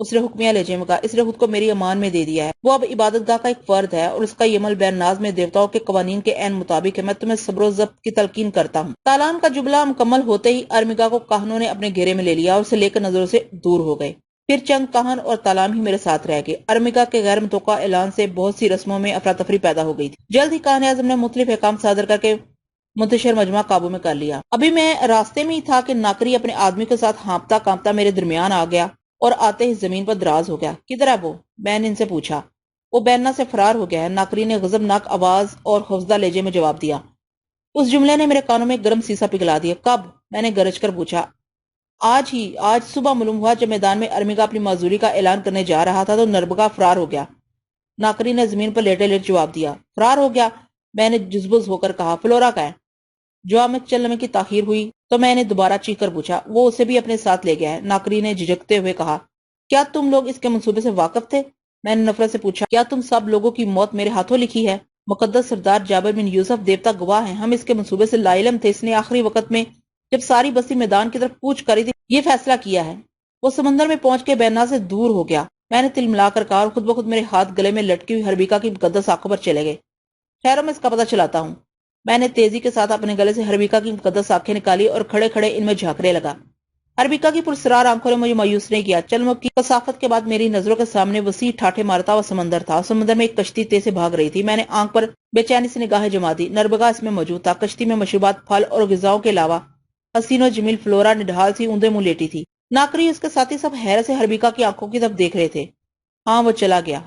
اس نے حکمیہ لہجے میں کہا، اس نے خود کو میری امان میں دے دیا ہے، وہ اب عبادت گاہ کا ایک فرد ہے اور اس کا یہ عمل بین ناز میں دیوتاؤں کے قوانین کے عین مطابق ہے۔ میں تمہیں صبر و ضبط کی تلقین کرتا ہوں۔ تالان کا جملہ مکمل ہوتے ہی ارمیگا کو کاہنوں نے اپنے گھیرے میں لے لیا اور اسے لے کر نظروں سے دور ہو گئے۔ پھر چند کاہن اور تالام ہی میرے ساتھ رہ گئے۔ ارمیگا کے غیر متوقع اعلان سے بہت سی رسموں میں افراتفری پیدا ہو گئی تھی۔ جلد ہی کاہن اعظم نے مختلف احکام صادر کر کے منتشر مجمع قابو میں کر لیا۔ ابھی میں راستے میں ہی تھا کہ ناکری اپنے آدمی کے ساتھ ہانپتا کانپتا میرے درمیان آ گیا اور آتے ہی زمین پر دراز ہو گیا۔ کدھر ہے وہ؟ میں نے ان سے پوچھا۔ وہ بیننا سے فرار ہو گیا ہے، ناکری نے غضبناک آواز اور خوفزدہ لہجے میں جواب دیا۔ اس جملے نے میرے کانوں میں گرم سیسا پگھلا دیا۔ کب؟ میں نے گرج کر پوچھا۔ آج صبح معلوم ہوا جب میدان میں ارمیگا اپنی معذوری کا اعلان کرنے جا رہا تھا تو نربگا فرار ہو گیا۔ ناکری نے زمین پر لیٹے لیٹ جواب دیا۔ فرار ہو گیا؟ میں نے جزبز ہو کر کہا۔ فلورا کا ہے؟ جواب میں چلنے کی تاخیر ہوئی تو میں نے دوبارہ چیخ کر پوچھا۔ وہ اسے بھی اپنے ساتھ لے گیا ہے، ناکری نے جھجکتے ہوئے کہا۔ کیا تم لوگ اس کے منصوبے سے واقف تھے؟ میں نے نفرت سے پوچھا۔ کیا تم سب لوگوں کی موت میرے ہاتھوں لکھی ہے؟ مقدس سردار جابر بن یوسف دیوتا گواہ ہیں، ہم اس کے منصوبے سے لا علم تھے۔ اس نے آخری وقت میں جب ساری بستی میدان کی طرف کوچ کری تھی یہ فیصلہ کیا ہے۔ وہ سمندر میں پہنچ کے بینا سے دور ہو گیا، میں نے تل ملا کر کہا، اور خود بخود میرے ہاتھ گلے میں لٹکی ہوئی ہربیکا کی مقدس آنکھوں پر چلے گئے۔ خیروں میں اس کا پتہ چلاتا ہوں۔ میں نے تیزی کے ساتھ اپنے گلے سے ہربیکا کی مقدس آنکھیں نکالی اور کھڑے کھڑے ان میں جھانکنے لگا۔ ہربیکا کی پرسرار آنکھوں نے مجھے مایوس نہیں کیا۔ چلموں کی کثافت کے بعد میری نظروں کے سامنے وسیع ٹھاٹھے مارتا ہوا سمندر تھا۔ سمندر میں ایک کشتی تیز سے بھاگ رہی تھی۔ میں نے آنکھ پر بے چینی سے نگاہیں جما دی۔ نربگا اس میں موجود تھا۔ کشتی میں مشروبات، پھل اور غذاؤں کے علاوہ حسین و جمیل فلورا نڈھال سی اوندے منہ لیٹی تھی۔ ناکری اس کے ساتھی سب حیرت سے ہربیکا کی آنکھوں کی طرف دیکھ رہے تھے۔ ہاں وہ چلا گیا،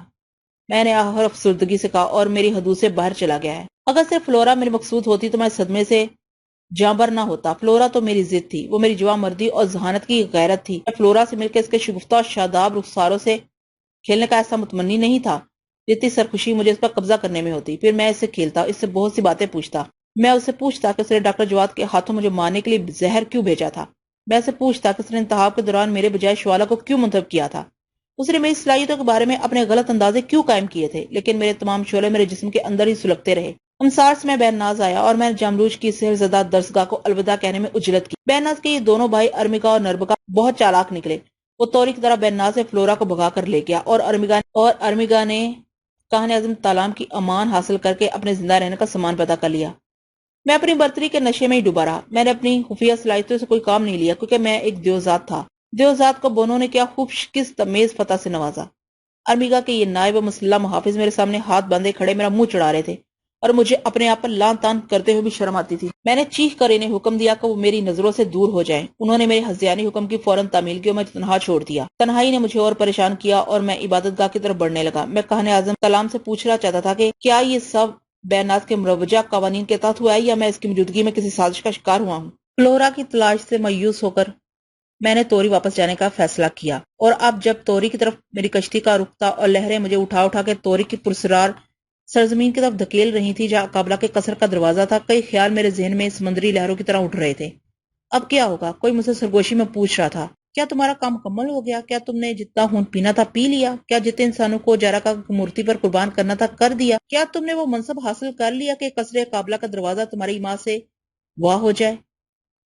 میں نے آخر افسردگی سے کہا، اور میری حدود سے باہر چلا گیا ہے۔ اگر صرف فلورا میری مقصود ہوتی تو میں صدمے سے جانبر نہ ہوتا۔ فلورا تو میری ضد تھی، وہ میری جواں مردی اور ذہانت کی غیرت تھی۔ میں فلورا سے مل کے اس کے شگفتہ اور شاداب رخساروں سے کھیلنے کا ایسا متمنی نہیں تھا جتنی سرخوشی مجھے اس پر قبضہ کرنے میں ہوتی۔ پھر میں اس سے کھیلتا، اس سے بہت سی باتیں پوچھتا۔ میں اس سے پوچھتا کہ اس نے ڈاکٹر جواد کے ہاتھوں مجھے مارنے کے لیے زہر کیوں بھیجا تھا۔ میں اسے پوچھتا کہ اس نے انتخاب کے دوران میرے بجائے شوالا کو کیوں منتخب کیا تھا۔ اس نے میری صلاحیتوں کے بارے میں اپنے غلط اندازے کیوں قائم کیے تھے، لیکن میرے تمام شعلے میرے جسم کے اندر ہی سلگتے رہے۔ انصار سے میں بین ناز آیا اور میں نے جاملوج کی سحر زدہ درسگاہ کو الوداع کہنے میں اجلت کی۔ بین ناز کے یہ دونوں بھائی ارمیگا اور نربگا بہت چالاک نکلے۔ وہ توری کی طرح بین ناز سے فلورا کو بھگا کر لے گیا اور ارمیگا نے کاہن اعظم تالام کی امان حاصل کر کے اپنے زندہ رہنے کا سامان پیدا کر لیا۔ میں اپنی برتری کے نشے میں ہی ڈوبا رہا۔ میں نے اپنی خفیہ صلاحیتوں سے کوئی کام نہیں لیا کیونکہ میں ایک دیوزاد تھا۔ دیوزاد کو بونوں نے کیا خوب کس تمیز فتح سے نوازا۔ ارمیگا کے یہ نائب و مسلح محافظ میرے سامنے ہاتھ باندھے کھڑے میرا منہ چڑھا رہے تھے اور مجھے اپنے آپ پر لان تان کرتے ہوئے بھی شرم آتی تھی۔ میں نے چیخ کر انہیں حکم دیا کہ وہ میری نظروں سے دور ہو جائیں۔ انہوں نے میرے ہذیانی حکم کی فوراً تعمیل کی اور میں تنہا چھوڑ دیا۔ تنہائی نے مجھے اور پریشان کیا اور میں عبادت گاہ کی طرف بڑھنے لگا۔ میں کاہن اعظم کلام سے پوچھنا چاہتا تھا کہ کیا یہ سب بینات کے مروجہ قوانین کے تحت ہوا ہے یا میں اس کی موجودگی میں کسی سازش کا شکار ہوا ہوں۔ فلورا کی تلاش سے مایوس ہو کر میں نے توری واپس جانے کا فیصلہ کیا، اور اب جب توری کی طرف میری کشتی کا رخ تھا اور لہریں مجھے اٹھا اٹھا کے توری کی پرسرار سرزمین کی طرف دھکیل رہی تھی جہاں قابلہ کے قصر کا دروازہ تھا، کئی خیال میرے ذہن میں سمندری لہروں کی طرح اٹھ رہے تھے۔ اب کیا ہوگا؟ کوئی مجھ سے سرگوشی میں پوچھ رہا تھا، کیا تمہارا کام مکمل ہو گیا؟ کیا تم نے جتنا خون پینا تھا پی لیا؟ کیا جتنے انسانوں کو جارا کا مورتی پر قربان کرنا تھا کر دیا؟ کیا تم نے وہ منصب حاصل کر لیا کہ قصر قابلہ کا دروازہ تمہاری ماں سے واہ ہو جائے؟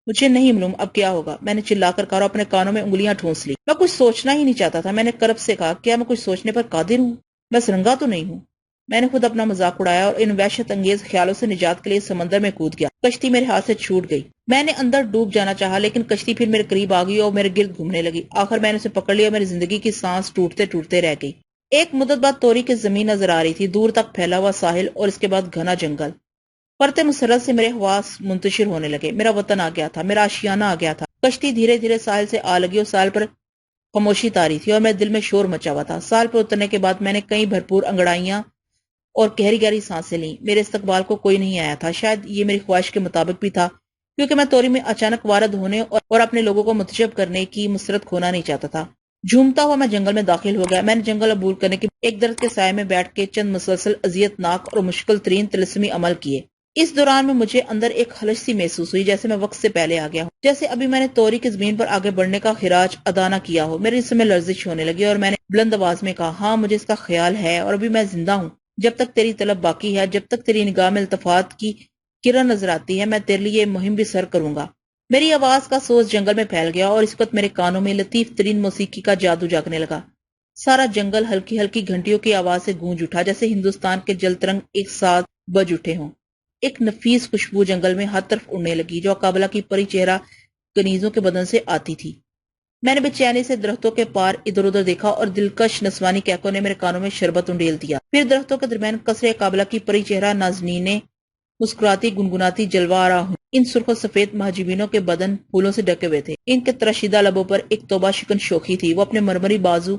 مجھے نہیں معلوم اب کیا ہوگا، میں نے چلا کر کہا اور اپنے کانوں میں انگلیاں ٹھونس لی۔ میں کچھ سوچنا ہی نہیں چاہتا تھا۔ میں نے کرب سے کہا، کیا میں کچھ سوچنے پر قادر ہوں؟ میں سرنگا تو نہیں ہوں؟ میں نے خود اپنا مذاق اڑایا اور ان وحشت انگیز خیالوں سے نجات کے لیے سمندر میں کود گیا۔ کشتی میرے ہاتھ سے چھوٹ گئی۔ میں نے اندر ڈوب جانا چاہا لیکن کشتی پھر میرے قریب آ گئی اور میرے گرد گھومنے لگی۔ آخر میں نے اسے پکڑ لیا اور میری زندگی کی سانس ٹوٹتے ٹوٹتے رہ گئی۔ ایک مدت بعد توری کی زمین نظر آ رہی تھی، دور تک پھیلا ہوا ساحل اور اس کے بعد گھنا جنگل۔ پرتے مسرت سے میرے حواس منتشر ہونے لگے۔ میرا وطن آ گیا تھا، میرا آشیانہ آ گیا تھا۔ کشتی دھیرے دھیرے ساحل سے آ لگی اور ساحل پر خاموشی تاری تھی اور میرے دل میں شور مچا ہوا تھا۔ ساحل پر اترنے کے بعد میں نے کئی بھرپور انگڑائیاں اور گہری گہری سانسیں لیں۔ میرے استقبال کو کوئی نہیں آیا تھا، شاید یہ میری خواہش کے مطابق بھی تھا کیونکہ میں توری میں اچانک وارد ہونے اور اپنے لوگوں کو متشب کرنے کی مسرت کھونا نہیں چاہتا تھا۔ جھومتا ہوا میں جنگل میں داخل ہو گیا۔ میں نے جنگل عبور کرنے کے ایک درخت کے سائے میں بیٹھ کے چند مسلسل اذیت ناک اور مشکل ترین طلسمی عمل کیے۔ اس دوران میں مجھے اندر ایک خلش سی محسوس ہوئی، جیسے میں وقت سے پہلے آ گیا ہوں، جیسے ابھی میں نے توری کی زمین پر آگے بڑھنے کا خراج ادا نہ کیا ہو۔ میرے جسم میں لرزش ہونے لگی اور میں نے بلند آواز میں کہا، ہاں مجھے اس کا خیال ہے اور ابھی میں زندہ ہوں۔ جب تک تیری طلب باقی ہے، جب تک تیری نگاہ میں التفات کی کرن نظر آتی ہے، میں تیرے لیے مہم بھی سر کروں گا۔ میری آواز کا سوز جنگل میں پھیل گیا اور اس وقت میرے کانوں میں لطیف ترین موسیقی کا جادو جاگنے لگا۔ سارا جنگل ہلکی ہلکی گھنٹیوں کی آواز سے گونج اٹھا، جیسے ہندوستان کے جل ترنگ ایک ساتھ بج اٹھے ہوں۔ ایک نفیس خوشبو جنگل میں ہر طرف اڑنے لگی، جو قابلہ کی پری چہرہ کنیزوں کے بدن سے آتی تھی۔ میں نے بے چینی سے درختوں کے پار ادھر ادھر دیکھا اور دلکش نسوانی کیکوں نے میرے کانوں میں شربت انڈیل دیا۔ پھر درختوں کے درمیان قصر قابلہ کی پری چہرہ نازنینیں مسکراتی گنگناتی جلوہ آرا ہوئی۔ ان سرخ و سفید محجبینوں کے بدن پھولوں سے ڈھکے ہوئے تھے، ان کے تراشیدہ لبوں پر ایک توبہ شکن شوخی تھی۔ وہ اپنے مرمری بازو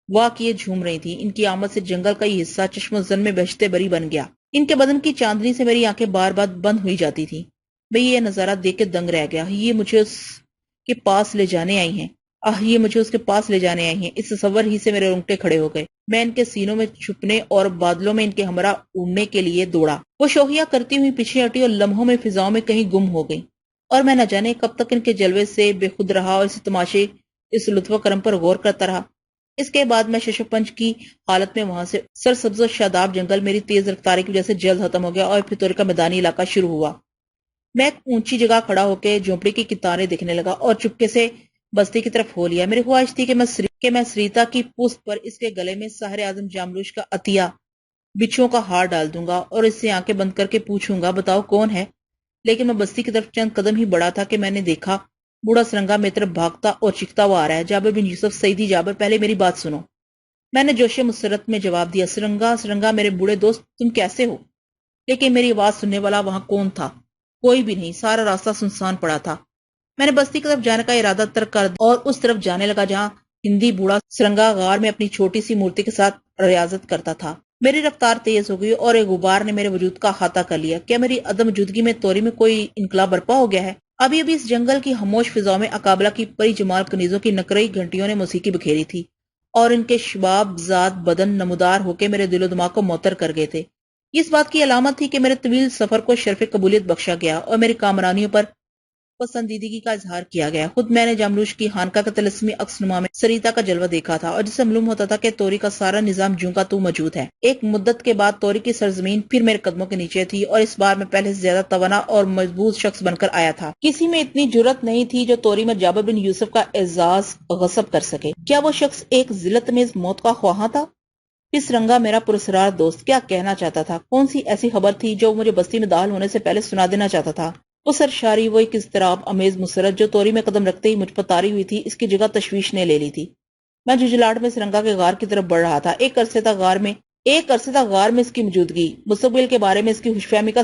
واہ کیے جھوم رہی تھی۔ ان کی آمد سے جنگل کا یہ حصہ چشم و زن میں بہشتے بری بن گیا۔ ان کے بدن کی چاندنی سے میری آنکھیں بار بار بند ہوئی جاتی تھی۔ میں یہ نظارہ دیکھ کے دنگ رہ گیا۔ یہ مجھے اس کے پاس لے جانے آئی ہیں، یہ مجھے اس کے پاس لے جانے آئی ہیں۔ اس تصور ہی سے میرے رونگٹے کھڑے ہو گئے۔ میں ان کے سینوں میں چھپنے اور بادلوں میں ان کے ہمراہ اڑنے کے لیے دوڑا۔ وہ شوخیاں کرتی ہوئی پیچھے ہٹی اور لمحوں میں فضاؤں میں کہیں گم ہو گئی، اور میں نہ جانے کب تک ان کے جلوے سے بے خود رہا اور اس تماشے، اس لطف و کرم پر غور کرتا رہا۔ اس کے بعد میں شش و پنج کی حالت میں وہاں سے سرسبز و شاداب جنگل میری تیز رفتاری کی وجہ سے جلد ختم ہو گیا اور پھر توری کا میدانی علاقہ شروع ہوا۔ میں ایک اونچی جگہ کھڑا ہو کے جھونپڑی کی کتاریں دیکھنے لگا اور چپکے سے بستی کی طرف ہو لیا۔ میری خواہش تھی کہ میں سریتا کی پشت پر اس کے گلے میں ساحر اعظم جاملوش کا عطیہ بچھوؤں کا ہار ڈال دوں گا اور اس سے آنکھیں بند کر کے پوچھوں گا، بتاؤ کون ہے؟ لیکن میں بستی کی طرف چند قدم ہی بڑھا تھا کہ میں نے دیکھا بوڑھا سرنگا میری طرف بھاگتا اور چیختا ہوا آ رہا ہے۔ جابر بن یوسف، سیدی جابر، پہلے میری بات سنو۔ میں نے جوش مسرت میں جواب دیا، سرنگا سرنگا میرے بوڑھے دوست، تم کیسے ہو؟ لیکن میری آواز سننے والا وہاں کون تھا؟ کوئی بھی نہیں۔ سارا راستہ سنسان پڑا تھا۔ میں نے بستی کی طرف جانے کا ارادہ ترک کر دیا اور اس طرف جانے لگا جہاں ہندی بوڑھا سرنگا غار میں اپنی چھوٹی سی مورتی کے ساتھ ریاضت کرتا تھا۔ میری رفتار تیز ہو گئی اور ایک غبار نے میرے وجود کا احاطہ کر لیا۔ کیا میری عدم موجودگی میں توری میں کوئی انقلاب برپا ہو گیا ہے؟ ابھی ابھی اس جنگل کی خاموش فضاؤں میں اقابلہ کی پری جمال کنیزوں کی نکرئی گھنٹیوں نے موسیقی بکھیری تھی اور ان کے شباب ذات بدن نمودار ہو کے میرے دل و دماغ کو معطر کر گئے تھے۔ اس بات کی علامت تھی کہ میرے طویل سفر کو شرف قبولیت بخشا گیا اور میری کامرانیوں پر پسندیدگی کا اظہار کیا گیا۔ خود میں نے جاملوش کی خانقاہ کا طلسمی عکس نما میں سریتا کا جلوہ دیکھا تھا اور جس سے معلوم ہوتا تھا کہ توری کا سارا نظام جوں کا تو موجود ہے۔ ایک مدت کے بعد توری کی سرزمین پھر میرے قدموں کے نیچے تھی اور اس بار میں پہلے سے زیادہ توانا اور مضبوط شخص بن کر آیا تھا۔ کسی میں اتنی جرأت نہیں تھی جو توری میں جابر بن یوسف کا اعزاز غصب کر سکے۔ کیا وہ شخص ایک ذلت میز موت کا خواہاں تھا؟ اس رنگا میرا پراسرار دوست کیا کہنا چاہتا تھا؟ کون سی ایسی خبر تھی جو مجھے بستی میں داخل ہونے سے پہلے سنا دینا چاہتا تھا؟ وہ سرشاری، وہ ایک اضطراب امیز مسرت جو توری میں قدم رکھتے ہی مجھ پر طاری ہوئی تھی، اس کی جگہ تشویش نے لے لی تھی۔ میں جھجھلاہٹ میں سرنگا کے غار کی طرف بڑھ رہا تھا۔ ایک عرصے تک غار میں اس کی موجودگی مستقبل کے بارے میں اس کی خوش فہمی کا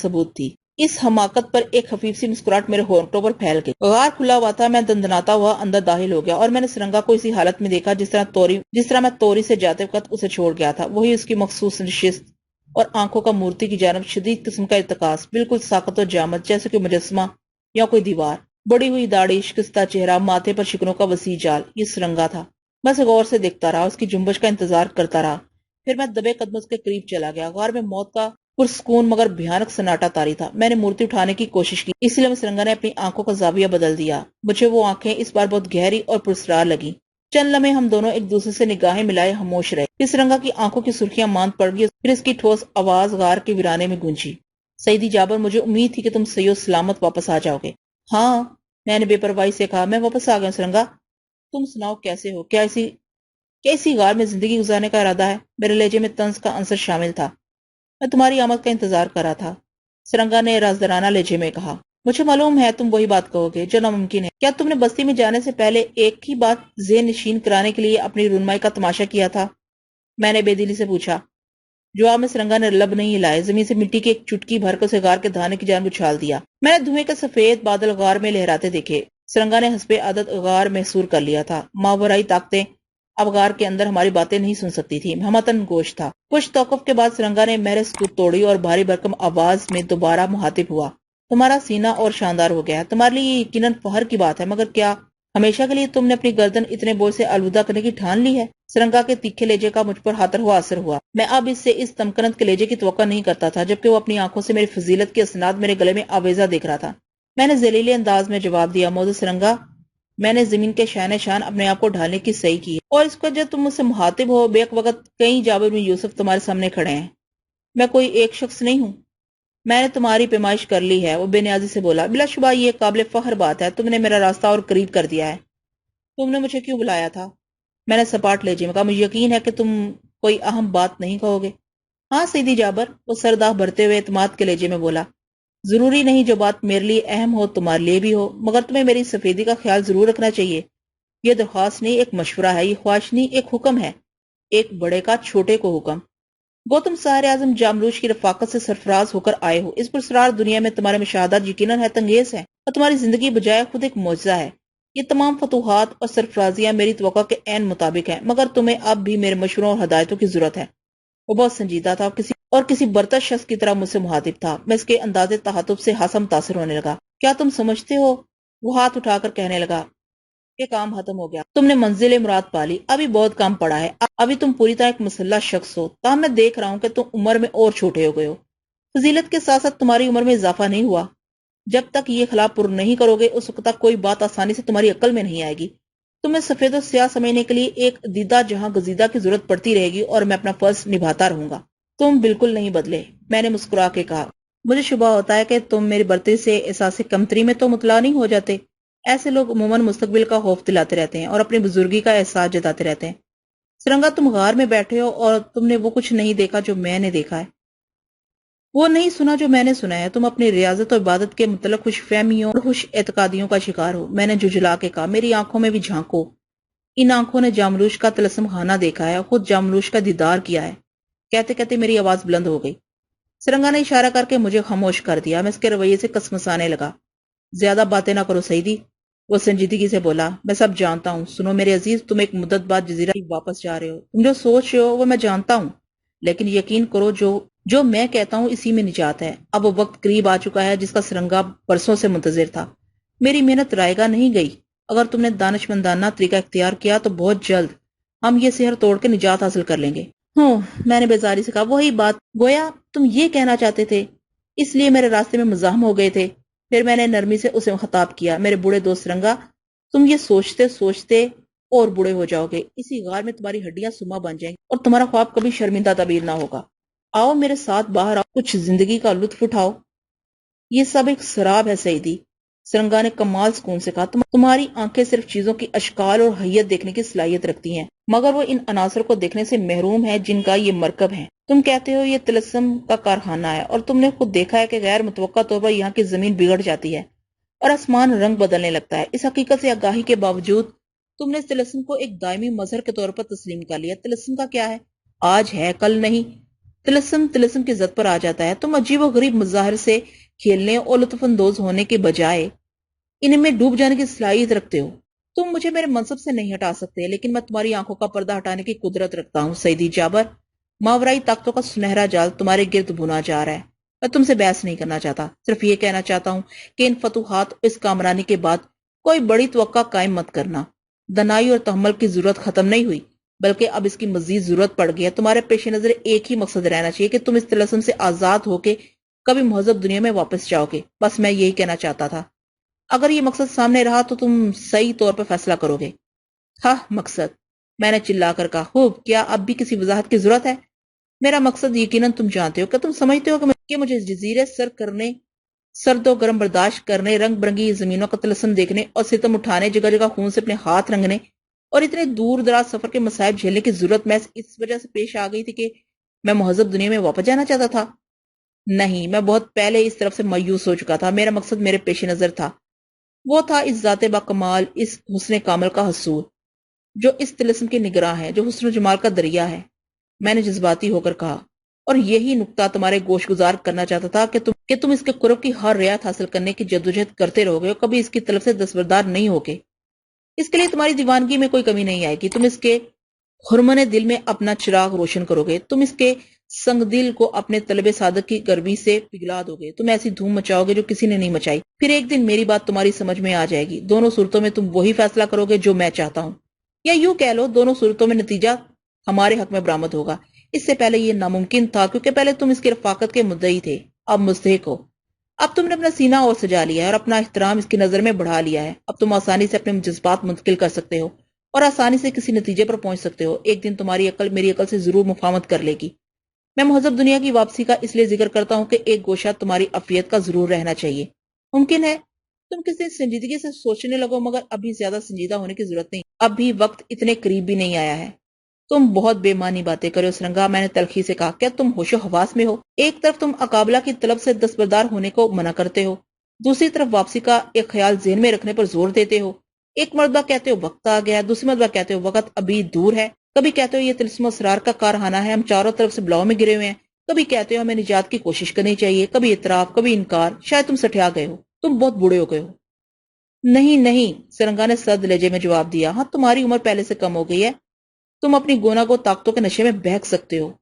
ثبوت تھی۔ اس حماقت پر ایک خفیف سی مسکراہٹ میرے ہونٹوں پر پھیل گئی۔ غار کھلا ہوا تھا۔ میں دندناتا ہوا اندر داخل ہو گیا اور میں نے سرنگا کو اسی حالت میں دیکھا جس طرح میں توری سے جاتے وقت اسے چھوڑ گیا تھا۔ وہی اس کی مخصوص نشست اور آنکھوں کا مورتی کی جانب شدید قسم کا ارتکاز، بالکل ساکت و جامد جیسے کوئی مجسمہ یا کوئی دیوار۔ بڑی ہوئی داڑھی، شکستہ چہرہ، ماتھے پر شکنوں کا وسیع جال، یہ سرنگا تھا۔ میں اسے غور سے دیکھتا رہا، اس کی جنبش کا انتظار کرتا رہا۔ پھر میں دبے قدموں کے قریب چلا گیا۔ غار میں موت کا پرسکون مگر بھیانک سناٹا طاری تھا۔ میں نے مورتی اٹھانے کی کوشش کی، اس لیے سرنگا نے اپنی آنکھوں کا زاویہ بدل دیا۔ مجھے وہ آنکھیں اس بار بہت گہری اور پراسرار لگیں۔ چند لمحے ہم دونوں ایک دوسرے سے نگاہیں ملائے خاموش رہے۔ پھر سرنگا کی آنکھوں کی سرخیاں ماند پڑ گئی، پھر اس کی ٹھوس آواز غار کے ویرانے میں گونجی، سیدی جابر، مجھے امید تھی کہ تم صحیح و سلامت واپس آ جاؤ گے۔ ہاں، میں نے بے پرواہی سے کہا، میں واپس آ گیا ہوں سرنگا۔ تم سناؤ کیسے ہو؟ کیا اسی غار میں زندگی گزارنے کا ارادہ ہے؟ میرے لہجے میں طنز کا عنصر شامل تھا۔ میں تمہاری آمد کا انتظار کر رہا تھا، سرنگا نے رازدارانہ لہجے میں کہا۔ مجھے معلوم ہے تم وہی بات کہو گے جو ناممکن ہے۔ کیا تم نے بستی میں جانے سے پہلے ایک ہی بات ذہن نشین کرانے کے لیے اپنی رونمائی کا تماشا کیا تھا؟ میں نے بے دلی سے پوچھا۔ جواب میں سرنگا نے لب نہیں ہلائے، زمین سے مٹی کی ایک چٹکی بھر کر اسے غار کے دھانے کی جانب اچھال دیا۔ میں نے دھوئیں کے سفید بادل غار میں لہراتے دیکھے۔ سرنگا نے حسب عادت غار محصور کر لیا تھا۔ ماورائی طاقتیں اب غار کے اندر ہماری باتیں نہیں سن سکتی تھی۔ ہمتن گوش تھا۔ کچھ توقف کے بعد سرنگا نے محض سکوت توڑی اور بھاری بھرکم آواز میں دوبارہ مخاطب ہوا۔ تمہارا سینہ اور شاندار ہو گیا ہے، تمہارے لیے یہ یقیناً فخر کی بات ہے، مگر کیا ہمیشہ کے لیے تم نے اپنی گردن اتنے بوجھ سے آلودہ کرنے کی ٹھان لی ہے؟ سرنگا کے تیکھے لہجے کا مجھ پر ہاتر ہوا اثر ہوا۔ میں اب اس سے اس تمکنت کے لہجے کی توقع نہیں کرتا تھا، جبکہ وہ اپنی آنکھوں سے میری فضیلت کی اسناد میرے گلے میں آویزہ دیکھ رہا تھا۔ میں نے ذلیل انداز میں جواب دیا، موزز سرنگا، میں نے زمین کے شان شان اپنے آپ کو ڈھالنے کی صحیح کی ہے، اور اس کو جب تم مجھ سے مخاطب ہو، بیک وقت کئی جابر بن یوسف تمہارے سامنے کھڑے ہیں۔ میں کوئی ایک شخص نہیں ہوں، میں نے تمہاری پیمائش کر لی ہے، وہ بے نیازی سے بولا۔ بلا شبہ یہ قابل فخر بات ہے، تم نے میرا راستہ اور قریب کر دیا ہے۔ تم نے مجھے کیوں بلایا تھا؟ میں نے سپاٹ لہجے میں کہا، مجھے یقین ہے کہ تم کوئی اہم بات نہیں کہو گے۔ ہاں سیدھی جابر، وہ سرداہ بھرتے ہوئے اعتماد کے لہجے میں بولا، ضروری نہیں جو بات میرے لیے اہم ہو تمہارے لیے بھی ہو، مگر تمہیں میری سفیدی کا خیال ضرور رکھنا چاہیے۔ یہ درخواست نہیں، ایک مشورہ ہے، یہ خواہش نہیں، ایک حکم ہے، ایک بڑے کا چھوٹے کو حکم۔ گو تم سارے اعظم جاملوش کی رفاقت سے سرفراز ہو کر آئے ہو، اس پرسرار دنیا میں تمہارے مشاہدات یقیناً حیرت انگیز ہیں اور تمہاری زندگی بجائے خود ایک معجزہ ہے۔ یہ تمام فتوحات اور سرفرازیاں میری توقع کے عین مطابق ہیں، مگر تمہیں اب بھی میرے مشوروں اور ہدایتوں کی ضرورت ہے۔ وہ بہت سنجیدہ تھا اور کسی برتر شخص کی طرح مجھ سے مخاطب تھا۔ میں اس کے انداز تحاتف سے خاصا متاثر ہونے لگا۔ کیا تم سمجھتے ہو، وہ ہاتھ اٹھا کر کہنے لگا، کہ کام ختم ہو گیا، تم نے منزل مراد پا لی، ابھی بہت کام پڑا ہے، ابھی تم پوری طرح ایک مسلح شخص ہو، تاہم میں دیکھ رہا ہوں کہ تم عمر میں اور چھوٹے ہو گئے ہو۔ فضیلت کے ساتھ ساتھ تمہاری عمر میں اضافہ نہیں ہوا۔ جب تک یہ خلا پر نہیں کرو گے، اس وقت تک کوئی بات آسانی سے تمہاری عقل میں نہیں آئے گی۔ تمہیں سفید و سیاہ سمجھنے کے لیے ایک دیدہ جہاں گزیدہ کی ضرورت پڑتی رہے گی، اور میں اپنا فرض نبھاتا رہوں گا۔ تم بالکل نہیں بدلے، میں نے مسکرا کے کہا۔ مجھے شبہ ہوتا ہے کہ تم میری برتری سے احساس کمتری میں تو مطلع نہیں ہو جاتے۔ ایسے لوگ عموماً مستقبل کا خوف دلاتے رہتے ہیں اور اپنی بزرگی کا احساس جتاتے رہتے ہیں۔ سرنگا، تم غار میں بیٹھے ہو اور تم نے وہ کچھ نہیں دیکھا جو میں نے دیکھا ہے، وہ نہیں سنا جو میں نے سنا ہے۔ تم اپنی ریاضت اور عبادت کے متعلق خوش فہمیوں اور خوش اعتقادیوں کا شکار ہو۔ میں نے جھجلا کے کہا، میری آنکھوں میں بھی جھانکو۔ ان آنکھوں نے جاملوش کا طلسم خانہ دیکھا ہے، خود جاملوش کا دیدار کیا ہے۔ کہتے کہتے میری آواز بلند ہو گئی۔ سرنگا نے اشارہ کر کے مجھے خاموش کر دیا۔ میں اس کے رویے سے کسمسانے لگا۔ زیادہ باتیں نہ کرو سیدی، وہ سنجیدگی سے بولا، میں سب جانتا ہوں۔ سنو میرے عزیز، تم ایک مدت بعد جزیرہ واپس جا رہے ہو، تم جو سوچ رہے ہو وہ میں جانتا ہوں، لیکن یقین کرو جو میں کہتا ہوں اسی میں نجات ہے۔ اب وہ وقت قریب آ چکا ہے جس کا سرنگا برسوں سے منتظر تھا۔ میری محنت رائے گاہ نہیں گئی۔ اگر تم نے دانشمندانہ طریقہ اختیار کیا تو بہت جلد ہم یہ سحر توڑ کے نجات حاصل کر لیں گے۔ میں نے بیزاری سے کہا، وہی بات، گویا تم یہ کہنا چاہتے تھے، اس لیے میرے راستے میں مزاحم ہو گئے تھے۔ پھر میں نے نرمی سے اسے خطاب کیا، میرے بوڑھے دوست سرنگا، تم یہ سوچتے سوچتے اور بوڑھے ہو جاؤ گے، اسی غار میں تمہاری ہڈیاں سما بن جائیں گی اور تمہارا خواب کبھی شرمندہ تعبیر نہ ہوگا۔ آؤ میرے ساتھ باہر آؤ، کچھ زندگی کا لطف اٹھاؤ۔ یہ سب ایک سراب ہے سیدی، سرنگا نے کمال سکون سے کہا۔ تمہاری آنکھیں صرف چیزوں کی اشکال اور حیت دیکھنے کی صلاحیت رکھتی ہیں، مگر وہ ان عناصر کو دیکھنے سے محروم ہے جن کا یہ مرکب ہے۔ تم کہتے ہو یہ طلسم کا کارخانہ ہے، اور تم نے خود دیکھا ہے کہ غیر متوقع طور پر یہاں کی زمین بگڑ جاتی ہے اور آسمان رنگ بدلنے لگتا ہے۔ اس حقیقت سے آگاہی کے باوجود تم نے اس طلسم کو ایک دائمی مظہر کے طور پر تسلیم کر لیا۔ طلسم کا کیا ہے؟ آج ہے، کل نہیں۔ طلسم کی زد پر آ جاتا ہے۔ تم عجیب و غریب مظاہر سے کھیلنے اور لطف اندوز ہونے کے بجائے ان میں ڈوب جانے کی صلاحیت رکھتے ہو۔ تم مجھے میرے منصب سے نہیں ہٹا سکتے، لیکن میں تمہاری آنکھوں کا پردہ ہٹانے کی قدرت رکھتا ہوں۔ سیدی جابر، ماورائی طاقتوں کا سنہرا جال تمہارے گرد بنا جا رہا ہے۔ میں تم سے بحث نہیں کرنا چاہتا، صرف یہ کہنا چاہتا ہوں کہ ان فتوحات اس کامرانی کے بعد کوئی بڑی توقع قائم مت کرنا۔ دنائی اور تحمل کی ضرورت ختم نہیں ہوئی، بلکہ اب اس کی مزید ضرورت پڑ گئی ہے۔ تمہارے پیش نظر ایک ہی مقصد رہنا چاہیے کہ تم اس طلسم سے آزاد ہو کے کبھی مہذب دنیا میں واپس جاؤ گے۔ بس میں یہی کہنا چاہتا تھا۔ اگر یہ مقصد سامنے رہا تو تم صحیح طور پر فیصلہ کرو گے۔ ہاں مقصد، میں نے چلا کر کہا۔ خوب، کیا اب بھی کسی وضاحت کی ضرورت ہے؟ میرا مقصد یقیناً تم جانتے ہو کہ تم سمجھتے ہو کہ مجھے جزیرے سر کرنے، سرد و گرم برداشت کرنے، رنگ برنگی زمینوں کا طلسم دیکھنے اور ستم اٹھانے، جگہ جگہ خون سے اپنے ہاتھ رنگنے اور اتنے دور دراز سفر کے مصائب جھیلنے کی ضرورت میں اس وجہ سے پیش آ گئی تھی کہ میں مہذب دنیا میں واپس جانا چاہتا تھا؟ نہیں، میں بہت پہلے اس طرف سے مایوس ہو چکا تھا۔ میرا مقصد میرے پیش نظر تھا، وہ تھا اس ذات با کمال، اس حسن کامل کا حصول جو اس طلسم کے نگراں ہے، جو حسن و جمال کا دریا ہے۔ میں نے جذباتی ہو کر کہا، اور یہی نقطہ تمہارے گوش گزار کرنا چاہتا تھا کہ تم اس کے قرب کی ہر رعایت حاصل کرنے کی جدوجہد کرتے رہو گے اور کبھی اس کی طلب سے دستبردار نہیں ہوگے۔ اس کے لیے تمہاری دیوانگی میں کوئی کمی نہیں آئے گی۔ تم اس کے حرمن دل میں اپنا چراغ روشن کرو گے، تم اس کے سنگ دل کو اپنے طلب صادق کی گرمی سے پگھلا دو گے، تم ایسی دھوم مچاؤ گے جو کسی نے نہیں مچائی۔ پھر ایک دن میری بات تمہاری سمجھ میں آ جائے گی۔ دونوں صورتوں میں تم وہی فیصلہ کرو گے جو میں چاہتا ہوں، یا یوں کہہ لو دونوں صورتوں میں نتیجہ ہمارے حق میں برآمد ہوگا۔ اس سے پہلے یہ ناممکن تھا، کیونکہ پہلے تم اس کی رفاقت کے مدعی تھے، اب مستحق ہو۔ اب تم نے اپنا سینہ اور سجا لیا ہے اور اپنا احترام اس کی نظر میں بڑھا لیا ہے۔ اب تم آسانی سے اپنے جذبات منتقل کر سکتے ہو اور آسانی سے کسی نتیجے پر پہنچ سکتے ہو۔ ایک دن تمہاری عقل میری عقل سے ضرور مفاہمت کر لے گی۔ میں مہذب دنیا کی واپسی کا اس لیے ذکر کرتا ہوں کہ ایک گوشہ تمہاری عافیت کا ضرور رہنا چاہیے۔ ممکن ہے تم کسی سنجیدگی سے سوچنے لگو، مگر ابھی زیادہ سنجیدہ ہونے کی ضرورت نہیں، اب بھی وقت اتنے قریب بھی نہیں آیا ہے۔ تم بہت بے معنی باتیں کرو سرنگا، میں نے تلخی سے کہا۔ کیا تم ہوش و حواس میں ہو؟ ایک طرف تم اقابلہ کی طلب سے دستبردار ہونے کو منع کرتے ہو، دوسری طرف واپسی کا ایک خیال ذہن میں رکھنے پر زور دیتے ہو۔ ایک مرتبہ کہتے ہو وقت آ گیا، دوسری مرتبہ کہتے ہو وقت ابھی دور ہے، کبھی کہتے ہو یہ طلسم و اسرار کا کارخانہ ہے، ہم چاروں طرف سے بلاؤ میں گرے ہوئے ہیں، کبھی کہتے ہو ہمیں نجات کی کوشش کرنی چاہیے، کبھی اعتراف، کبھی انکار۔ شاید تم سٹھیا گئے ہو، تم بہت بوڑھے ہو گئے ہو۔ نہیں نہیں، سرنگا نے سرد لہجے میں جواب دیا، ہاں تمہاری عمر پہلے سے کم ہو گئی ہے، تم اپنی گونا گو طاقتوں کے نشے میں بہک سکتے ہو۔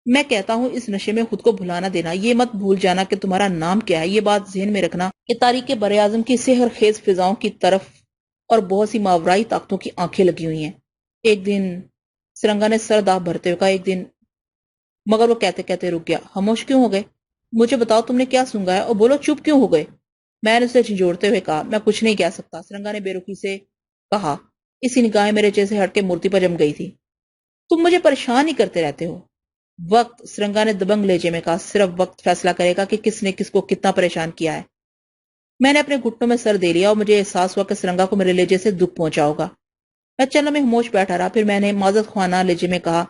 میں کہتا ہوں اس نشے میں خود کو بھلانا دینا، یہ مت بھول جانا کہ تمہارا نام کیا ہے، یہ بات ذہن میں رکھنا کہ تاریخ بر اعظم کی سحر خیز فضاؤں کی طرف اور بہت سی ماورائی طاقتوں کی آنکھیں لگی ہوئی ہیں۔ ایک دن، سرنگا نے سر داغ بھرتے ہوئے کہا، ایک دن، مگر وہ کہتے کہتے رک گیا۔ خاموش کیوں ہو گئے؟ مجھے بتاؤ تم نے کیا سنگا ہے، اور بولو چپ کیوں ہو گئے؟ میں نے اسے جھنجھوڑتے ہوئے کہا، میں کچھ نہیں کہہ سکتا۔ سرنگا نے بے رخی سے کہا، اسی نگاہیں میرے چہرے سے ہٹ کے مورتی پر جم گئی تھی۔ تم مجھے پریشان ہی کرتے رہتے ہو۔ وقت، سرنگا نے دبنگ لہجے میں کہا، صرف وقت فیصلہ کرے گا کہ کس نے کس کو کتنا پریشان کیا ہے۔ میں نے اپنے گھٹنوں میں سر دے لیا اور مجھے احساس ہوا کہ سرنگا کو میرے لہجے سے دکھ پہنچا ہوگا۔ میں چلنے میں خاموش بیٹھا رہا، پھر میں نے معذرت خوانہ لہجے میں کہا،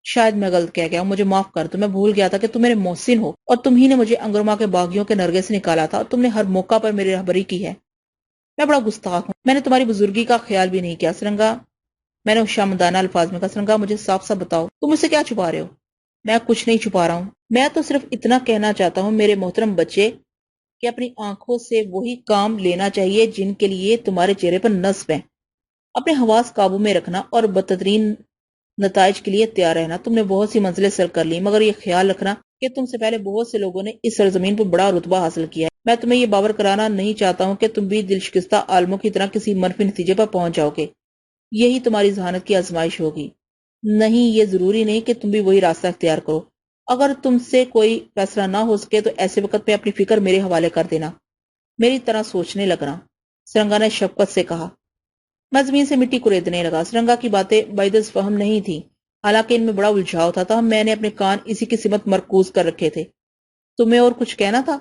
شاید میں غلط کہہ گیا ہوں، مجھے معاف کر دو، میں بھول گیا تھا کہ تم میرے محسن ہو، اور تم ہی نے مجھے انگرما کے باغیوں کے نرگے سے نکالا تھا، اور تم نے ہر موقع پر میری رہبری کی ہے۔ میں بڑا گستاخ ہوں، میں نے تمہاری بزرگی کا خیال بھی نہیں کیا۔ سرنگا، میں نے شامدانہ الفاظ میں کہا، سرنگا مجھے صاف صاف بتاؤ، تم مجھ سے کیا چھپا رہے ہو؟ میں کچھ نہیں چھپا رہا ہوں، میں تو صرف اتنا کہنا چاہتا ہوں میرے محترم بچے کہ اپنی آنکھوں سے وہی کام لینا چاہیے جن کے لیے تمہارے چہرے پر نصب ہے، اپنے حواس قابو میں رکھنا اور بدترین نتائج کے لیے تیار رہنا۔ تم نے بہت سی منزلیں سر کر لی، مگر یہ خیال رکھنا کہ تم سے پہلے بہت سے لوگوں نے اس سرزمین پر بڑا رتبہ حاصل کیا ہے۔ میں تمہیں یہ باور کرانا نہیں چاہتا ہوں کہ تم بھی دل شکستہ عالموں کی طرح کسی منفی نتیجے پر پہنچ جاؤ گے، یہی تمہاری ذہانت کی آزمائش ہوگی۔ نہیں، یہ ضروری نہیں کہ تم بھی وہی راستہ اختیار کرو۔ اگر تم سے کوئی فیصلہ نہ ہو سکے تو ایسے وقت میں اپنی فکر میرے حوالے کر دینا، میری طرح سوچنے لگنا۔ سرنگا نے شفقت سے کہا۔ میں زمین سے مٹی کوریدنے لگا۔ سرنگا کی باتیں بعیداز فہم نہیں تھی، حالانکہ ان میں بڑا الجھاؤ تھا، تاہم میں نے اپنے کان اسی کی سمت مرکوز کر رکھے تھے۔ تمہیں اور کچھ کہنا تھا؟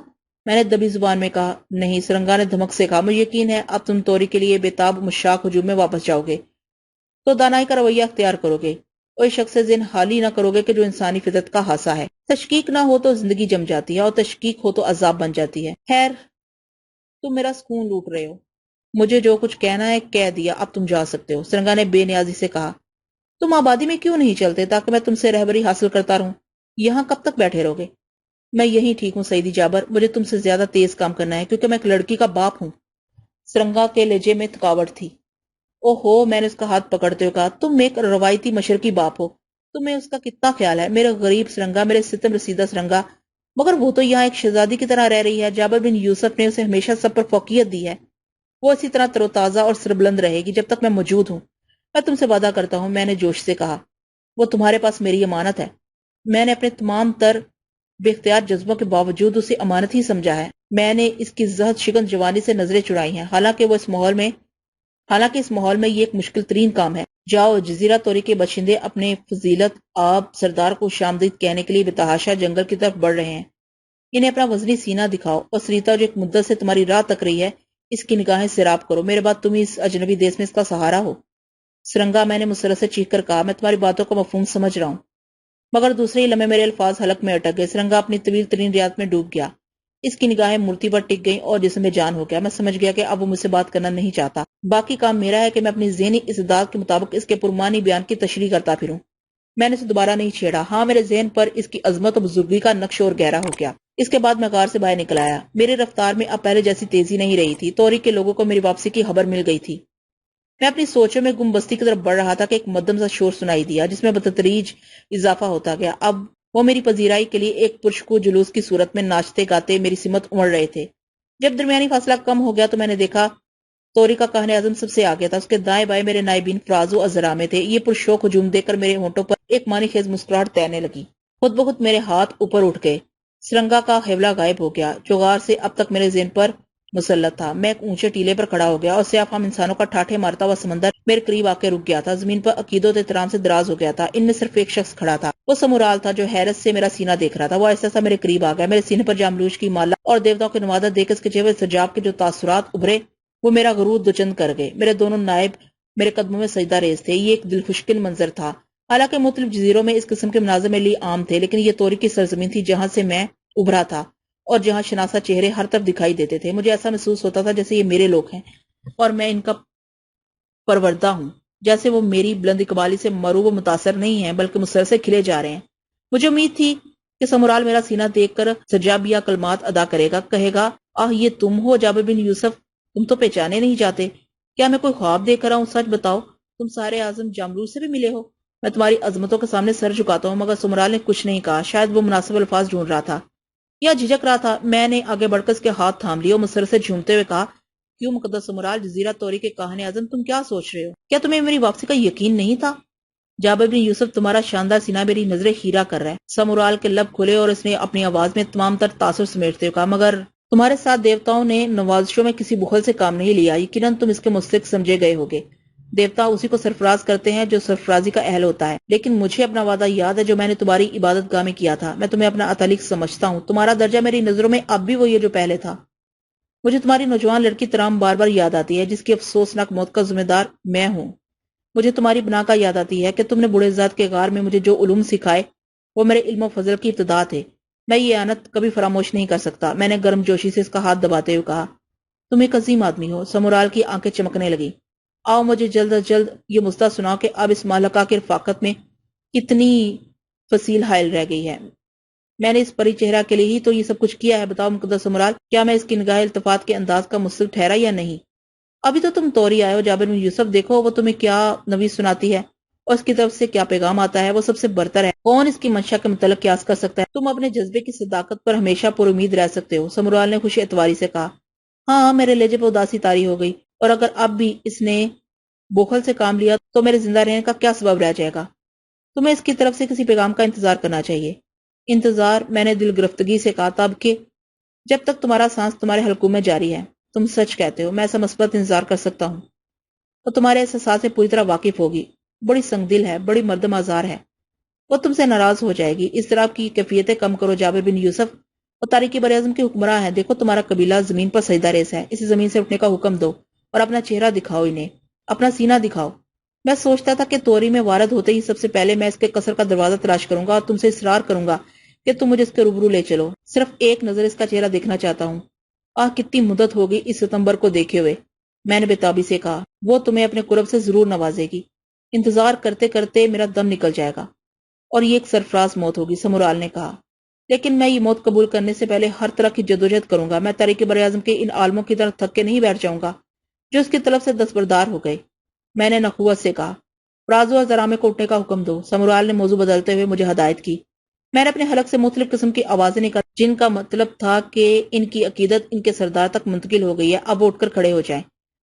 میں نے دبی زبان میں کہا۔ نہیں، سرنگا نے دھمک سے کہا، مجھے یقین ہے اب تم توری کے لیے بےتاب مشاق ہجوم میں واپس جاؤ گے، تو دانائی کا رویہ اختیار کرو گے، کوئی شخص سے ذہن حالی نہ کرو گے کہ جو انسانی فطرت کا حصہ ہے۔ تشکیک نہ ہو تو زندگی جم جاتی ہے، اور تشکیک ہو تو عذاب بن جاتی ہے۔ خیر، تم میرا سکون لوٹ رہے ہو، مجھے جو کچھ کہنا ہے کہہ دیا، اب تم جا سکتے ہو۔ سرنگا نے بے نیازی سے کہا، تم آبادی میں کیوں نہیں چلتے تاکہ میں تم سے رہبری حاصل کرتا رہوں؟ یہاں کب تک بیٹھے رہو گے؟ میں یہی ٹھیک ہوں سعیدی جابر، مجھے تم سے زیادہ تیز کام کرنا ہے کیونکہ میں ایک لڑکی کا باپ ہوں۔ سرنگا کے لہجے میں تھکاوٹ تھی۔ او ہو، میں نے اس کا ہاتھ پکڑتے ہوئے کہا، تم ایک روایتی مشرقی باپ ہو، تمہیں اس کا کتنا خیال ہے؟ میرے غریب سرنگا، میرے ستم رسیدہ سرنگا، مگر وہ تو یہاں ایک شہزادی کی طرح رہ رہی ہے۔ جابر بن یوسف نے اسے ہمیشہ سب پر فوقیت دی ہے، وہ اسی طرح تر و تازہ اور سربلند رہے گی جب تک میں موجود ہوں۔ میں تم سے وعدہ کرتا ہوں، میں نے جوش سے کہا، وہ تمہارے پاس میری امانت ہے، میں نے اپنے تمام تر بے اختیار جذبوں کے باوجود اسے امانت ہی سمجھا ہے۔ میں نے اس کی زہد شکن جوانی سے نظریں چڑھائی ہیں، حالانکہ اس ماحول میں یہ ایک مشکل ترین کام ہے۔ جاؤ، جزیرہ توری کے باشندے اپنے فضیلت آب سردار کو شامدید کہنے کے لیے بتحاشا جنگل کی طرف بڑھ رہے ہیں، انہیں اپنا وزنی سینہ دکھاؤ، اور سریتا جو ایک مدت سے تمہاری راہ تک رہی ہے اس کی نگاہیں سیراب کرو، میرے بعد تم ہی اس اجنبی دیس میں اس کا سہارا ہو۔ سرنگا، میں نے مسرت سے چیخ کر کہا، میں تمہاری باتوں کا مفہوم سمجھ رہا ہوں، مگر دوسرے ہی لمحے میرے الفاظ حلق میں اٹک گئے۔ سرنگا اپنی طویل ترین ریاضت میں ڈوب گیا، اس کی نگاہیں مورتی پر ٹک گئیں اور جسم میں جان ہو گیا۔ میں سمجھ گیا کہ اب وہ مجھ سے بات کرنا نہیں چاہتا، باقی کام میرا ہے کہ میں اپنی ذہنی استعداد کے مطابق اس کے پرمعنی بیان کی تشریح کرتا پھروں۔ میں نے اسے دوبارہ نہیں چھیڑا، ہاں میرے ذہن پر اس کی عظمت و بزرگی کا نقش اور گہرا ہو گیا۔ اس کے بعد میں غار سے باہر نکل آیا، میری رفتار میں اب پہلے جیسی تیزی نہیں رہی تھی۔ توری کے لوگوں کو میری واپسی کی خبر مل گئی تھی۔ میں اپنی سوچوں میں گم بستی کی طرف بڑھ رہا تھا کہ ایک مدھم سا شور سنائی دیا جس میں بتدریج اضافہ ہوتا گیا۔ اب وہ میری پذیرائی کے لیے ایک پرشکو جلوس کی صورت میں ناچتے گاتے میری سمت امڑ رہے تھے۔ جب درمیانی فاصلہ کم ہو گیا تو میں نے دیکھا توری کا کہنے اعظم سب سے آگے تھا، اس کے دائیں بائیں میرے نائبین فراز و ازرا میں تھے۔ یہ پرشوق ہجوم دیکھ کر میرے ہونٹوں پر ایک معنی خیز مسکراہٹ تیرنے لگی، خود بخود میرے ہاتھ اوپر اٹھ گئے، سرنگا کا حوالہ غائب ہو گیا جو غار سے اب تک میرے ذہن پر مسلط تھا۔ میں ایک اونچے ٹیلے پر کھڑا ہو گیا اور سیاہ فام انسانوں کا ٹھاٹھے مارتا ہوا سمندر میرے قریب آ کے رک گیا تھا۔ زمین پر عقیدت و احترام سے دراز ہو گیا تھا۔ ان میں صرف ایک شخص کھڑا تھا، وہ سمورال تھا جو حیرت سے میرا سینہ دیکھ رہا تھا۔ وہ ایسا میرے قریب آ گیا، میرے سینے پر جاملوج کی مالا اور دیوتاؤں کی نوادت دیکھ اس کے چہرے سجاب کے جو تاثرات ابھرے وہ میرا غرور دوچند کر گئے۔ میرے دونوں نائب میرے قدموں میں سجدہ ریز تھے۔ یہ ایک دلخوشکن منظر تھا۔ حالانکہ مختلف جزیروں میں اس قسم کے مناظر میرے لیے عام تھے، لیکن یہ توری کی سرزمین تھی جہاں سے میں ابھرا تھا اور جہاں شناسا چہرے ہر طرف دکھائی دیتے تھے۔ مجھے ایسا محسوس ہوتا تھا جیسے یہ میرے لوگ ہیں اور میں ان کا پروردہ ہوں، جیسے وہ میری بلند اقبالی سے مروب و متاثر نہیں ہیں بلکہ مسر سے کھلے جا رہے ہیں۔ مجھے امید تھی کہ سمورال میرا سینہ دیکھ کر سجابیہ کلمات ادا کرے گا، کہے گا آہ یہ تم ہو جابر بن یوسف، تم تو پہچانے نہیں جاتے، کیا میں کوئی خواب دیکھ رہا ہوں؟ سچ بتاؤ، تم سارے اعظم جاملوس سے بھی ملے ہو؟ میں تمہاری عظمتوں کے سامنے سر جھکاتا ہوں۔ مگر سمورال نے کچھ نہیں کہا، شاید وہ مناسب الفاظ ڈھونڈ رہا تھا یا جھجک رہا تھا۔ میں نے آگے بڑھ کر اس کے ہاتھ تھام لیے اور مسر سے جھومتے ہوئے کہا، کیوں مقدس سمورال، جزیرہ توری کے کاہن اعظم، تم کیا سوچ رہے ہو؟ کیا تمہیں میری واپسی کا یقین نہیں تھا؟ جابر بن یوسف، تمہارا شاندار سینہ میری نظریں ہیرا کر رہا ہے۔ سمورال کے لب کھلے اور اس نے اپنی آواز میں تمام تر تاثر سمیٹتے ہوئے کہا، مگر تمہارے ساتھ دیوتاؤں نے نوازشوں میں کسی بخل سے کام نہیں لیا، یقیناً تم اس کے مستحق سمجھے گئے ہوگے۔ دیوتا اسی کو سرفراز کرتے ہیں جو سرفرازی کا اہل ہوتا ہے، لیکن مجھے اپنا وعدہ یاد ہے جو میں نے تمہاری عبادت گاہ میں کیا تھا۔ میں تمہیں اپنا اتالق سمجھتا ہوں، تمہارا درجہ میری نظروں میں اب بھی وہی ہے جو پہلے تھا۔ مجھے تمہاری نوجوان لڑکی ترام بار بار یاد آتی ہے جس کی افسوسناک موت کا ذمہ دار میں ہوں۔ مجھے تمہاری بنا کا یاد آتی ہے کہ تم نے بوڑھے ذات کے غار میں مجھے جو علوم سکھائے وہ میرے علم و فضل کی ابتدا تھے۔ میں یہ اعانت کبھی فراموش نہیں کر سکتا۔ میں نے گرم جوشی سے اس کا ہاتھ دباتے ہوئے کہا، تم ایک عظیم آدمی ہو۔ سمورال کی آنکھیں چمکنے لگی۔ آؤ مجھے جلد از جلد یہ مستہ سناؤ کہ اب اس مالکہ کی رفاقت میں کتنی فصیل حائل رہ گئی ہے۔ میں نے اس پری چہرہ کے لیے ہی تو یہ سب کچھ کیا ہے۔ بتاؤ مقدس سمورال، کیا میں اس کی نگاہ التفات کے انداز کا مستحق ٹھہرا یا نہیں؟ ابھی تو تم توری آئے ہو جابر بن یوسف، دیکھو وہ تمہیں کیا نویز سناتی ہے اور اس کی طرف سے کیا پیغام آتا ہے۔ وہ سب سے برتر ہے، کون اس کی منشا کے متعلق قیاس کر سکتا ہے؟ تم اپنے جذبے کی صداقت پر ہمیشہ پر امید رہ سکتے ہو۔ سمورال نے خوش اعتباری سے کہا، ہاں، میرے لہجے پر اداسی طاری ہو گئی، اور اگر اب بھی اس نے بخل سے کام لیا تو میرے زندہ رہنے کا کیا سبب رہ جائے گا؟ تمہیں اس کی طرف سے کسی پیغام کا انتظار کرنا چاہیے۔ انتظار، میں نے دل گرفتگی سے کہا، تب کہ جب تک تمہارا سانس تمہارے حلقوں میں جاری ہے۔ تم سچ کہتے ہو، میں ایسا مثبت انتظار کر سکتا ہوں اور تمہارے احساسات سے پوری طرح واقف ہوگی۔ بڑی سنگ دل ہے، بڑی مردم آزار ہے، وہ تم سے ناراض ہو جائے گی۔ اس طرح کی کیفیتیں کم کرو جابر بن یوسف، اور تاریخی بر اعظم کے حکمراں ہے۔ دیکھو تمہارا قبیلہ زمین پر سجدہ ریز ہے، اسی زمین سے اٹھنے کا حکم دو اور اپنا چہرہ دکھاؤ، انہیں اپنا سینہ دکھاؤ۔ میں سوچتا تھا کہ توری میں وارد ہوتے ہی سب سے پہلے میں اس کے قصر کا دروازہ تلاش کروں گا اور تم سے اصرار کروں گا کہ تم مجھے اس کے روبرو لے چلو۔ صرف ایک نظر اس کا چہرہ دیکھنا چاہتا ہوں۔ کتنی مدت ہوگی اس ستمبر کو دیکھے ہوئے، میں نے بےتابی سے کہا۔ وہ تمہیں اپنے قرب سے ضرور نوازے گی۔ انتظار کرتے کرتے میرا دم نکل جائے گا اور یہ ایک سرفراز موت ہوگی، سمورال نے کہا، لیکن میں یہ موت قبول کرنے سے پہلے ہر طرح کی جدوجہد کروں گا۔ میں تاریخ بر اعظم کے ان عالموں کی طرح تھک کے نہیں بیٹھ جاؤں گا جو اس کی طرف سے دستبردار ہو گئے۔ میں نے نخوت سے کہا، رازو اور زرامے کو اٹھنے کا حکم دو۔ سمورال نے موضوع بدلتے ہوئے مجھے ہدایت کی۔ میں نے اپنے حلق سے مختلف قسم کی آوازیں نکالی جن کا مطلب تھا کہ ان کی عقیدت ان کے سردار تک منتقل ہو گئی ہے، اب وہ اٹھ کر کھڑے ہو جائیں۔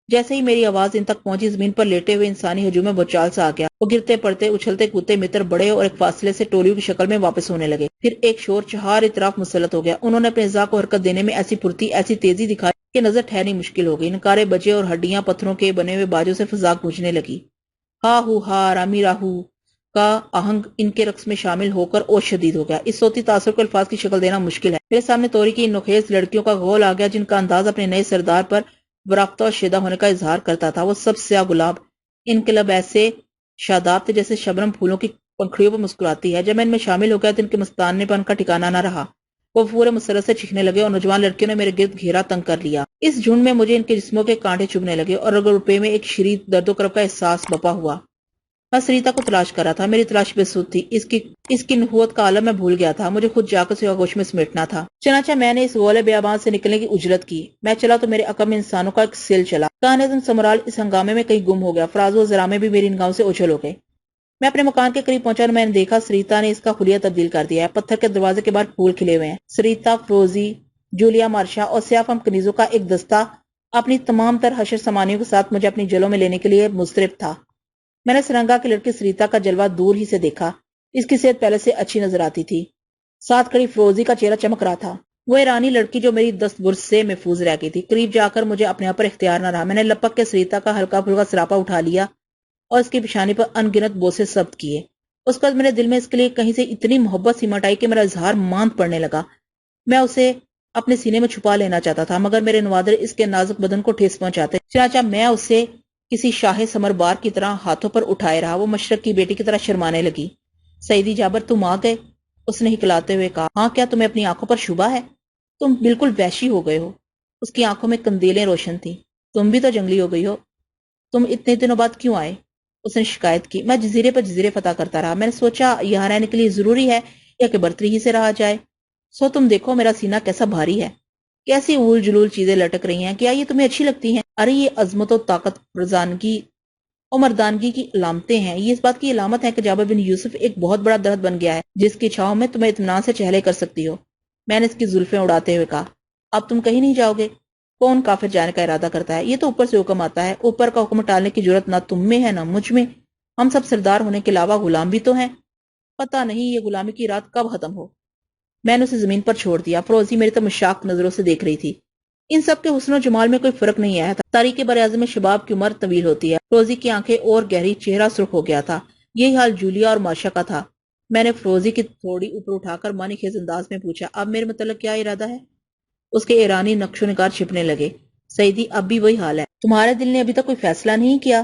جیسے ہی میری آواز ان تک پہنچی، زمین پر لیٹے ہوئے انسانی ہجوم میں بچال سا آ گیا۔ وہ گرتے پڑتے، اچھلتے کودتے متر بڑے اور ایک فاصلے سے ٹولیوں کی شکل میں واپس ہونے لگے۔ پھر ایک شور چہار اطراف مسلط ہو گیا۔ انہوں نے اپنے اعضاء کو حرکت دینے میں ایسی پھرتی، ایسی تیزی دکھائی کہ نظر ٹھہرنی مشکل ہو گئی۔ نکارے بجے اور ہڈیاں پتھروں کے بنے ہوئے باجوں سے فضا گونجنے لگی۔ ہا ہو ہا رامی راہو کا آہنگ ان کے رقص میں شامل ہو کر اور شدید ہو گیا۔ اس صوتی تاثر کو الفاظ کی شکل دینا مشکل ہے۔ میرے سامنے توری کی ان نوخیز لڑکیوں کا غول آ گیا جن کا انداز اپنے نئے سردار پر ورافتا اور شیدا ہونے کا اظہار کرتا تھا۔ وہ سب سیاہ گلاب، ان کے لب ایسے شاداب تھے جیسے شبنم پھولوں کی پنکھڑیوں پر مسکراتی ہے۔ جب میں ان میں شامل ہو گیا تو ان کے مستانے پر ان کا ٹھکانہ نہ رہا۔ وہ پورے مسرت سے چیخنے لگے اور نوجوان لڑکیوں نے میرے گرد گھیرا تنگ کر لیا۔ اس جھنڈ میں مجھے ان کے جسموں کے کانٹے چبھنے لگے اور رگ روپے میں ایک شدید درد و کرب کا احساس بپا ہوا۔ میں سریتا کو تلاش کر رہا تھا، میری تلاش بے سود تھی۔ اس کی نحوت کا عالم میں بھول گیا تھا، مجھے خود جا کر اسے آغوش میں سمیٹنا تھا۔ چنانچہ میں نے اس غول بیابان سے نکلنے کی اجرت کی۔ میں چلا تو میرے عقب میں انسانوں کا ایک سیل چلا۔ کاہن اعظم سمورال اس ہنگامے میں کہیں گم ہو گیا۔ فرازو و زرامے بھی میری نگاہوں سے اوجھل ہو گئے۔ میں اپنے مکان کے قریب پہنچا اور میں نے دیکھا سریتا نے اس کا خلیہ تبدیل کر دیا ہے۔ پتھر کے دروازے کے باہر پھول کھلے ہوئے ہیں۔ سریتا، فروزی، جولیا مارشا اور سیافم کنیزوں کا ایک دستہ اپنی تمام تر حشر سامانیوں کے ساتھ مجھے اپنی جلوں میں لینے کے لیے مضطرب تھا۔ میں نے سرنگا کی لڑکی سریتا کا جلوہ دور ہی سے دیکھا۔ اس کی صحت پہلے سے اچھی نظر آتی تھی۔ ساتھ کھڑی فروزی کا چہرہ چمک رہا تھا۔ وہ ایرانی لڑکی جو میری دست برس سے محفوظ رہ گئی تھی، قریب جا کر مجھے اپنے آپ پر اختیار نہ رہا۔ میں نے لپک کے سریتا کا ہلکا پھلکا سراپا اٹھا لیا اور اس کی پیشانی پر ان گنت بوسے ضبط کیے۔ اس کے بعد میرے دل میں اس کے لیے کہیں سے اتنی محبت سمٹ آئی کہ میرا اظہار ماند پڑنے لگا۔ میں اسے اپنے سینے میں چھپا لینا چاہتا تھا، مگر میرے نوادر اس کے نازک بدن کو ٹھیس پہنچاتے، چنانچہ میں اسے کسی شاہ سمر بار کی طرح ہاتھوں پر اٹھائے رہا۔ وہ مشرق کی بیٹی کی طرح شرمانے لگی۔ سعیدی جابر، تم آ گئے؟ اس نے ہکلاتے ہوئے کہا۔ ہاں، کیا تمہیں اپنی آنکھوں پر شبہ ہے؟ تم بالکل وحشی ہو گئے ہو۔ اس کی آنکھوں میں قندیلیں روشن تھیں۔ تم بھی تو جنگلی ہو گئی ہو۔ تم اتنے دنوں بعد کیوں آئے؟ اس نے شکایت کی۔ میں جزیرے پر جزیرے فتح کرتا رہا۔ میں نے سوچا یہاں رہنے کے لیے ضروری ہے یا کہ برتری ہی سے رہا جائے۔ سو تم دیکھو میرا سینہ کیسا بھاری ہے، کیسی اول جلول چیزیں لٹک رہی ہیں۔ کیا یہ تمہیں اچھی لگتی ہیں؟ ارے یہ عظمت و طاقت، رزانگی اور مردانگی کی علامتیں ہیں۔ یہ اس بات کی علامت ہے کہ جابر بن یوسف ایک بہت بڑا درخت بن گیا ہے جس کی چھاؤں میں تمہیں اطمینان سے چہلے کر سکتی ہو۔ میں نے اس کی زلفیں اڑاتے ہوئے کہا۔ اب تم کہیں نہیں جاؤ گے؟ کون کافر جانے کا ارادہ کرتا ہے؟ یہ تو اوپر سے حکم آتا ہے۔ اوپر کا حکم ٹالنے کی جرات نہ تم میں ہے نہ مجھ میں۔ ہم سب سردار ہونے کے علاوہ غلام بھی تو ہیں۔ پتہ نہیں یہ غلامی کی رات کب ختم ہو۔ میں نے اسے زمین پر چھوڑ دیا۔ فروزی میری طرف مشاق نظروں سے دیکھ رہی تھی۔ ان سب کے حسن و جمال میں کوئی فرق نہیں آیا تھا۔ تاریخ براعظم میں شباب کی عمر طویل ہوتی ہے۔ فروزی کی آنکھیں اور گہری، چہرہ سرخ ہو گیا تھا۔ یہی حال جولیا اور مارشا کا تھا۔ میں نے فروزی کی تھوڑی اوپر اٹھا کر معنی خیز انداز میں پوچھا، اب میرے متعلق کیا ارادہ ہے؟ اس کے ایرانی نقش و نگار چھپنے لگے۔ سعیدی، اب بھی وہی حال ہے۔ تمہارے دل نے ابھی تک کوئی فیصلہ نہیں کیا؟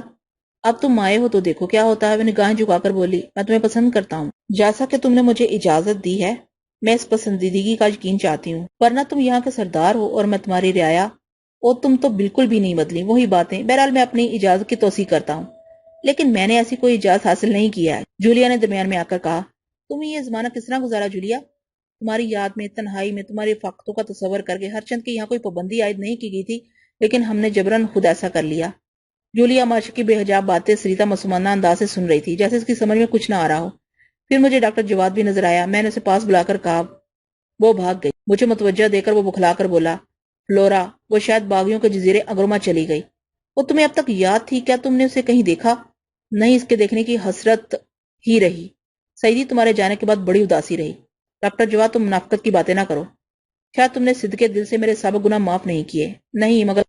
اب تم آئے ہو تو دیکھو کیا ہوتا ہے۔ وہ نگاہیں جھکا کر بولی، میں تمہیں پسند کرتا ہوں۔ جیسا کہ تم نے مجھے اجازت دی ہے، میں اس پسندیدگی کا یقین چاہتی ہوں، ورنہ تم یہاں کے سردار ہو اور میں تمہاری رعایا، اور تم تو بالکل بھی نہیں بدلی، وہی باتیں۔ بہرحال میں اپنی اجازت کی توثیق کرتا ہوں، لیکن میں نے ایسی کوئی اجازت حاصل نہیں کیا ہے۔ جولیا نے درمیان میں آ کر کہا، تم یہ زمانہ کس طرح گزارا جولیا؟ تمہاری یاد میں، تنہائی میں، تمہارے فاقتوں کا تصور کر کے۔ ہر چند کی یہاں کوئی پابندی عائد نہیں کی گئی تھی، لیکن ہم نے جبراً خود ایسا کر لیا۔ جولیا مارشا کی بے حجاب باتیں سریتا مسلمانہ انداز سے سن رہی تھی، جیسے اس کی سمجھ میں کچھ نہ آ رہا ہو۔ پھر مجھے ڈاکٹر جواد بھی نظر آیا۔ میں نے اسے پاس بلا کر کہا۔ وہ بھاگ گئی۔ مجھے متوجہ دے کر وہ بکھلا کر بولا، فلورا، وہ شاید باغیوں کے جزیرے اگروما چلی گئی۔ وہ تمہیں اب تک یاد تھی؟ کیا تم نے اسے کہیں دیکھا؟ نہیں، اس کے دیکھنے کی حسرت ہی رہی۔ سعیدی، تمہارے جانے کے بعد بڑی اداسی رہی۔ ڈاکٹر جواد، تم منافقت کی باتیں نہ کرو۔ شاید تم نے صدقے دل سے میرے سابق گناہ معاف نہیں کیے۔ نہیں، مگر